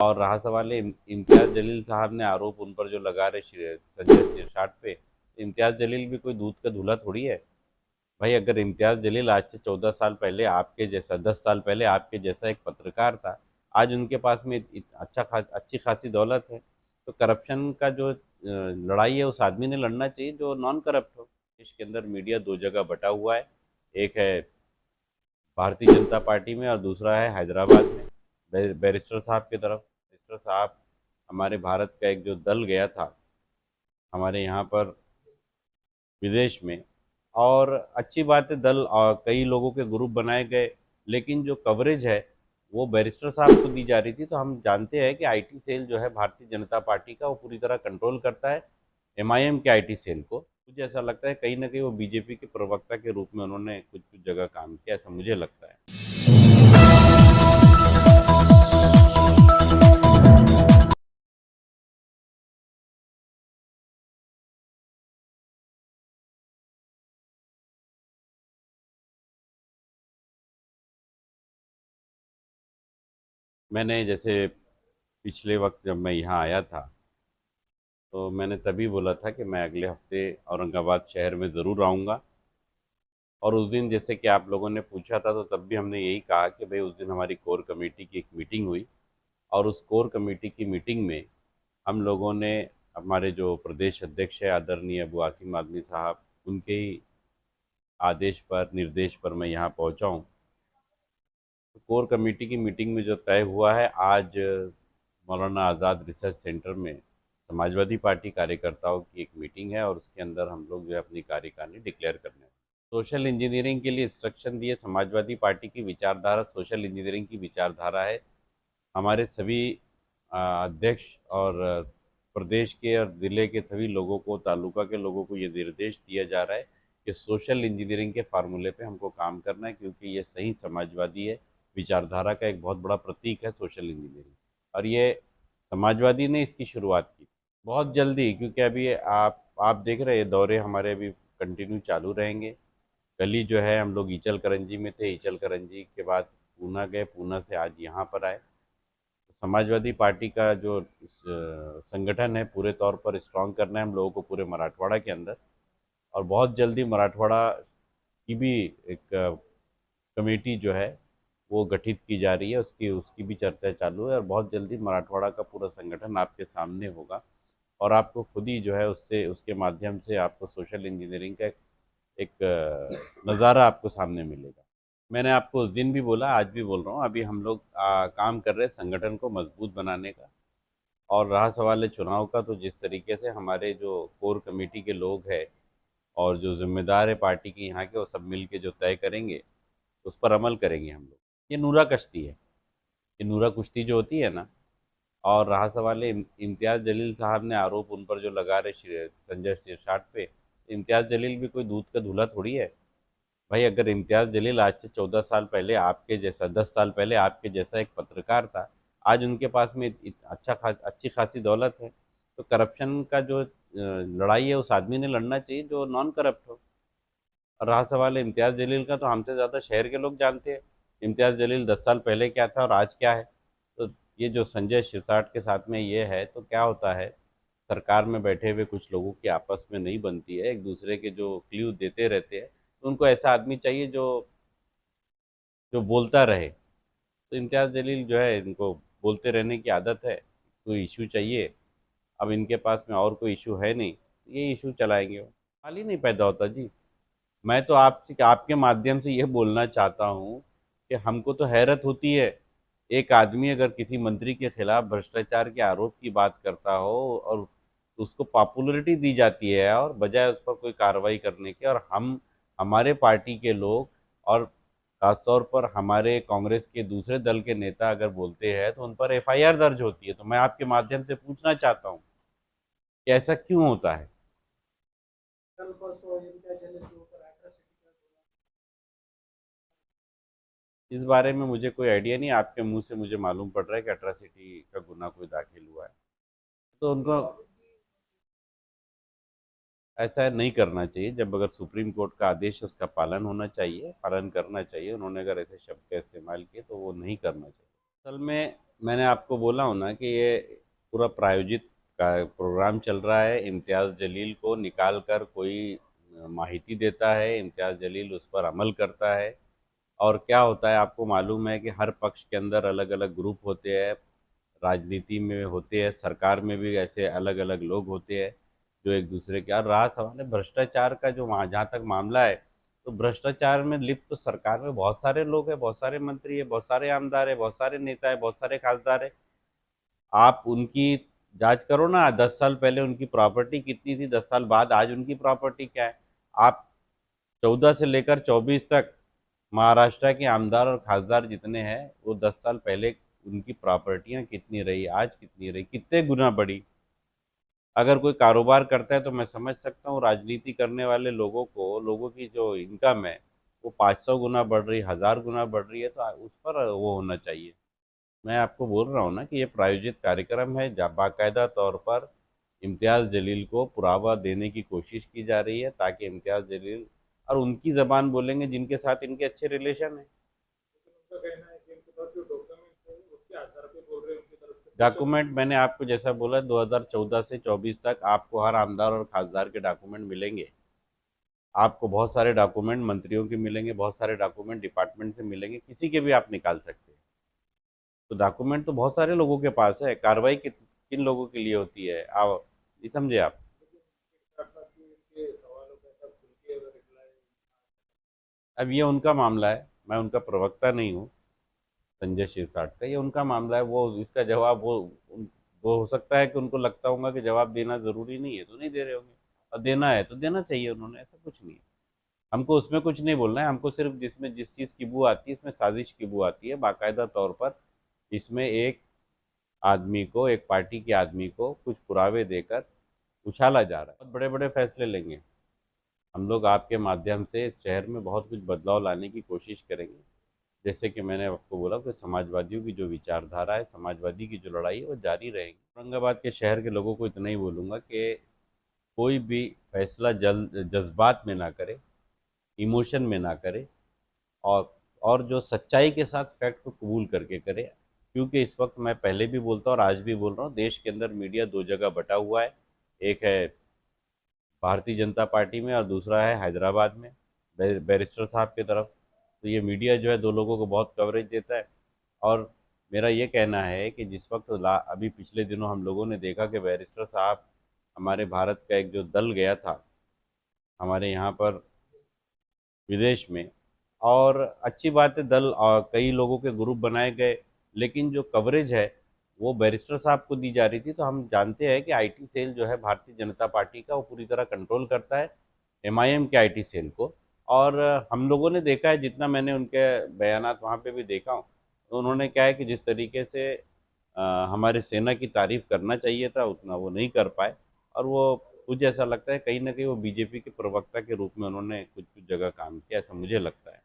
और रहा सवाल है इम्तियाज़ जलील साहब ने आरोप उन पर जो लगा रहे संजय सिरसाट पे, इम्तियाज़ जलील भी कोई दूध का धूला थोड़ी है। भाई अगर इम्तियाज़ जलील आज से 14 साल पहले आपके जैसा, 10 साल पहले आपके जैसा एक पत्रकार था, आज उनके पास में अच्छी खासी दौलत है, तो करप्शन का जो लड़ाई है उस आदमी ने लड़ना चाहिए जो नॉन करप्ट हो। देश के अंदर मीडिया दो जगह बटा हुआ है, एक है भारतीय जनता पार्टी में और दूसरा है हैदराबाद में बैरिस्टर साहब की तरफ। बैरिस्टर साहब, हमारे भारत का एक जो दल गया था हमारे यहाँ पर विदेश में, और अच्छी बात है दल और कई लोगों के ग्रुप बनाए गए, लेकिन जो कवरेज है वो बैरिस्टर साहब को दी जा रही थी। तो हम जानते हैं कि आईटी सेल जो है भारतीय जनता पार्टी का, वो पूरी तरह कंट्रोल करता है एमआईएम के आईटी सेल को। मुझे ऐसा लगता है कहीं ना कहीं वो बीजेपी के प्रवक्ता के रूप में उन्होंने कुछ कुछ जगह काम किया, ऐसा मुझे लगता है। मैंने जैसे पिछले वक्त जब मैं यहाँ आया था, तो मैंने तभी बोला था कि मैं अगले हफ्ते औरंगाबाद शहर में ज़रूर आऊँगा। और उस दिन जैसे कि आप लोगों ने पूछा था, तो तब भी हमने यही कहा कि भाई उस दिन हमारी कोर कमेटी की एक मीटिंग हुई, और उस कोर कमेटी की मीटिंग में हम लोगों ने, हमारे जो प्रदेश अध्यक्ष है आदरणीय अबू आसिम आदमी साहब, उनके ही आदेश पर, निर्देश पर मैं यहाँ पहुँचा हूँ। तो कोर कमेटी की मीटिंग में जो तय हुआ है, आज मौलाना आज़ाद रिसर्च सेंटर में समाजवादी पार्टी कार्यकर्ताओं की एक मीटिंग है, और उसके अंदर हम लोग जो है अपनी कार्यकारिणी डिक्लेयर करने हैं। सोशल इंजीनियरिंग के लिए इंस्ट्रक्शन दिए। समाजवादी पार्टी की विचारधारा सोशल इंजीनियरिंग की विचारधारा है। हमारे सभी अध्यक्ष और प्रदेश के और ज़िले के सभी लोगों को, तालुका के लोगों को ये निर्देश दिया जा रहा है कि सोशल इंजीनियरिंग के फार्मूले पे हमको काम करना है, क्योंकि ये सही समाजवादी है, विचारधारा का एक बहुत बड़ा प्रतीक है सोशल इंजीनियरिंग। और ये समाजवादी ने इसकी शुरुआत की बहुत जल्दी, क्योंकि अभी आप देख रहे हैं दौरे हमारे अभी कंटिन्यू चालू रहेंगे। कल ही जो है हम लोग ईचल करंजी में थे, ईचल करंजी के बाद पूना गए, पूना से आज यहाँ पर आए। समाजवादी पार्टी का जो संगठन है पूरे तौर पर स्ट्रांग करना है हम लोगों को पूरे मराठवाड़ा के अंदर। और बहुत जल्दी मराठवाड़ा की भी एक कमेटी जो है वो गठित की जा रही है, उसकी उसकी भी चर्चा चालू है, और बहुत जल्दी मराठवाड़ा का पूरा संगठन आपके सामने होगा। और आपको खुद ही जो है उससे, उसके माध्यम से आपको सोशल इंजीनियरिंग का एक नज़ारा आपको सामने मिलेगा। मैंने आपको उस दिन भी बोला, आज भी बोल रहा हूँ, अभी हम लोग काम कर रहे हैं संगठन को मजबूत बनाने का। और रहा सवाल है चुनाव का, तो जिस तरीके से हमारे जो कोर कमेटी के लोग हैं और जो जिम्मेदार है पार्टी की यहाँ के, वो सब मिल के जो तय करेंगे उस पर अमल करेंगे हम लोग। ये नूरा कश्ती है, ये नूरा कुश्ती जो होती है ना। और रहा सवाल है इम्तियाज़ जलील साहब ने आरोप उन पर जो लगा रहे संजय सिरसाट पे, इम्तियाज़ जलील भी कोई दूध का धूला थोड़ी है। भाई अगर इम्तियाज़ जलील आज से 14 साल पहले आपके जैसा, 10 साल पहले आपके जैसा एक पत्रकार था, आज उनके पास में अच्छी खासी दौलत है, तो करप्शन का जो लड़ाई है उस आदमी ने लड़ना चाहिए जो नॉन करप्ट हो। और रहा सवाल है इम्तियाज़ जलील का, तो हमसे ज़्यादा शहर के लोग जानते हैं इम्तियाज़ जलील 10 साल पहले क्या था और आज क्या है। तो ये जो संजय सिरसाट के साथ में ये है, तो क्या होता है, सरकार में बैठे हुए कुछ लोगों की आपस में नहीं बनती है, एक दूसरे के जो क्ल्यू देते रहते हैं, तो उनको ऐसा आदमी चाहिए जो जो बोलता रहे। तो इम्तियाज़ जलील जो है, इनको बोलते रहने की आदत है। कोई इशू चाहिए, अब इनके पास में और कोई इशू है नहीं, ये इशू चलाएंगे वो। हाल ही नहीं पैदा होता जी। मैं तो आपसे, आपके माध्यम से यह बोलना चाहता हूँ कि हमको तो हैरत होती है, एक आदमी अगर किसी मंत्री के खिलाफ भ्रष्टाचार के आरोप की बात करता हो और उसको पॉपुलैरिटी दी जाती है, और बजाय उस पर कोई कार्रवाई करने के, और हम, हमारे पार्टी के लोग और खासतौर पर हमारे कांग्रेस के दूसरे दल के नेता अगर बोलते हैं तो उन पर एफआईआर दर्ज होती है। तो मैं आपके माध्यम से पूछना चाहता हूँ कि ऐसा क्यों होता है। इस बारे में मुझे कोई आइडिया नहीं, आपके मुंह से मुझे मालूम पड़ रहा है कि अट्रॉसिटी का गुना कोई दाखिल हुआ है। तो उनको ऐसा नहीं करना चाहिए। जब अगर सुप्रीम कोर्ट का आदेश है उसका पालन होना चाहिए, पालन करना चाहिए। उन्होंने अगर ऐसे शब्द का इस्तेमाल किए तो वो नहीं करना चाहिए। असल में मैंने आपको बोला हूँ ना कि ये पूरा प्रायोजित का प्रोग्राम चल रहा है। इम्तियाज़ जलील को निकाल कर कोई माहिती देता है, इम्तियाज़ जलील उस पर अमल करता है। और क्या होता है आपको मालूम है कि हर पक्ष के अंदर अलग अलग ग्रुप होते हैं, राजनीति में होते हैं, सरकार में भी ऐसे अलग अलग लोग होते हैं जो एक दूसरे के। और रहा सवाल है भ्रष्टाचार का, जो वहाँ जहाँ तक मामला है, तो भ्रष्टाचार में लिप्त तो सरकार में बहुत सारे लोग हैं, बहुत सारे मंत्री हैं, बहुत सारे आमदार हैं, बहुत सारे नेता हैं, बहुत सारे खासदार हैं। आप उनकी जांच करो ना, 10 साल पहले उनकी प्रॉपर्टी कितनी थी, 10 साल बाद आज उनकी प्रॉपर्टी क्या है। आप 14 से लेकर 24 तक महाराष्ट्र के आमदार और खासदार जितने हैं, वो 10 साल पहले उनकी प्रॉपर्टियां कितनी रही, आज कितनी रही, कितने गुना बढ़ी। अगर कोई कारोबार करता है तो मैं समझ सकता हूँ, राजनीति करने वाले लोगों को, लोगों की जो इनकम है वो 500 गुना बढ़ रही, 1000 गुना बढ़ रही है, तो उस पर वो होना चाहिए। मैं आपको बोल रहा हूँ ना कि ये प्रायोजित कार्यक्रम है, जहाँ बाकायदा तौर पर इम्तियाज़ जलील को पुरावा देने की कोशिश की जा रही है, ताकि इम्तियाज़ जलील और उनकी ज़बान बोलेंगे जिनके साथ इनके अच्छे रिलेशन है। डॉक्यूमेंट मैंने आपको जैसा बोला, 2014 से 24 तक आपको हर आमदार और खासदार के डॉक्यूमेंट मिलेंगे। आपको बहुत सारे डॉक्यूमेंट मंत्रियों के मिलेंगे, बहुत सारे डॉक्यूमेंट डिपार्टमेंट से मिलेंगे, किसी के भी आप निकाल सकते हैं। तो डॉक्यूमेंट तो बहुत सारे लोगों के पास है, कार्रवाई किन लोगों के लिए होती है, आप ये समझे आप। अब ये उनका मामला है, मैं उनका प्रवक्ता नहीं हूँ, संजय शिरसाट का, ये उनका मामला है। वो इसका जवाब वो हो सकता है कि उनको लगता होगा कि जवाब देना जरूरी नहीं है तो नहीं दे रहे होंगे, और देना है तो देना चाहिए उन्होंने, ऐसा कुछ नहीं है। हमको उसमें कुछ नहीं बोलना है, हमको सिर्फ जिसमें जिस चीज़ की बू आती है, इसमें साजिश की बू आती है बाकायदा तौर पर। इसमें एक आदमी को, एक पार्टी के आदमी को कुछ पुरावे देकर उछाला जा रहा है। बहुत बड़े बड़े फैसले लेंगे हम लोग, आपके माध्यम से इस शहर में बहुत कुछ बदलाव लाने की कोशिश करेंगे। जैसे कि मैंने आपको बोला कि समाजवादियों की जो विचारधारा है, समाजवादी की जो लड़ाई है, वो जारी रहेगी। औरंगाबाद के शहर के लोगों को इतना ही बोलूँगा कि कोई भी फैसला जज्बात में ना करे, इमोशन में ना करे, और और जो सच्चाई के साथ फैक्ट को कबूल करके करे। क्योंकि इस वक्त मैं पहले भी बोलता हूँ और आज भी बोल रहा हूँ, देश के अंदर मीडिया दो जगह बटा हुआ है। एक है भारतीय जनता पार्टी में और दूसरा है हैदराबाद में, बैरिस्टर साहब की तरफ। तो ये मीडिया जो है दो लोगों को बहुत कवरेज देता है। और मेरा ये कहना है कि जिस वक्त अभी पिछले दिनों हम लोगों ने देखा कि बैरिस्टर साहब, हमारे भारत का एक जो दल गया था हमारे यहाँ पर विदेश में, और अच्छी बात है, दल और कई लोगों के ग्रुप बनाए गए, लेकिन जो कवरेज है वो बैरिस्टर साहब को दी जा रही थी। तो हम जानते हैं कि आईटी सेल जो है भारतीय जनता पार्टी का, वो पूरी तरह कंट्रोल करता है एमआईएम के आईटी सेल को। और हम लोगों ने देखा है, जितना मैंने उनके बयानात वहाँ पे भी देखा हूँ, तो उन्होंने क्या है कि जिस तरीके से हमारे सेना की तारीफ करना चाहिए था, उतना वो नहीं कर पाए। और वो, मुझे ऐसा लगता है कहीं ना कहीं वो बीजेपी के प्रवक्ता के रूप में उन्होंने कुछ कुछ जगह काम किया, ऐसा मुझे लगता है।